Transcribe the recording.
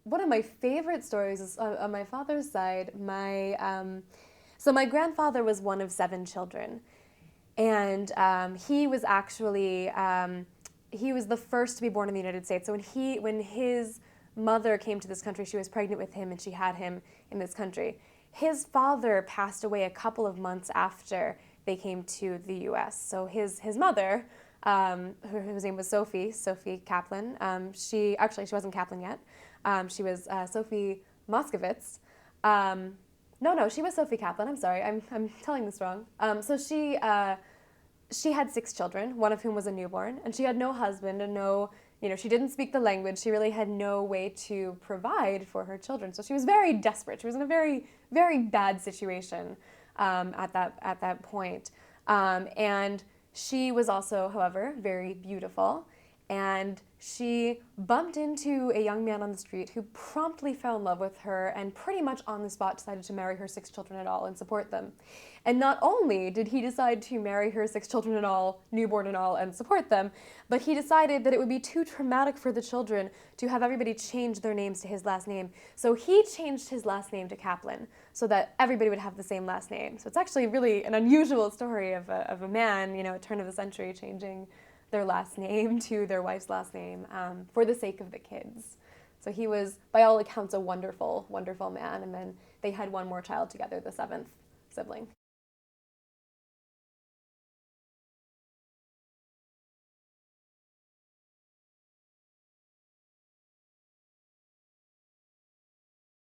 one of my favorite stories is on my father's side. So my grandfather was one of 7 children, and he was actually he was the first to be born in the United States. So when his mother came to this country, she was pregnant with him, and she had him in this country. His father passed away a couple of months after they came to the U.S. So his mother, whose name was Sophie Caplan. She wasn't Caplan yet. She was Sophie Moskowitz. No, she was Sophie Caplan. I'm sorry, I'm telling this wrong. So she had 6 children, one of whom was a newborn, and she had no husband and no, she didn't speak the language. She really had no way to provide for her children. So she was very desperate. She was in a very, very bad situation at that point. And she was also, however, very beautiful. And she bumped into a young man on the street who promptly fell in love with her and pretty much on the spot decided to marry her 6 children at all and support them. And not only did he decide to marry her 6 children and all, newborn and all, and support them, but he decided that it would be too traumatic for the children to have everybody change their names to his last name. So he changed his last name to Caplan so that everybody would have the same last name. So it's actually really an unusual story of a man, at turn of the century, changing their last name to their wife's last name for the sake of the kids. So he was, by all accounts, a wonderful, wonderful man. And then they had one more child together, the 7th sibling.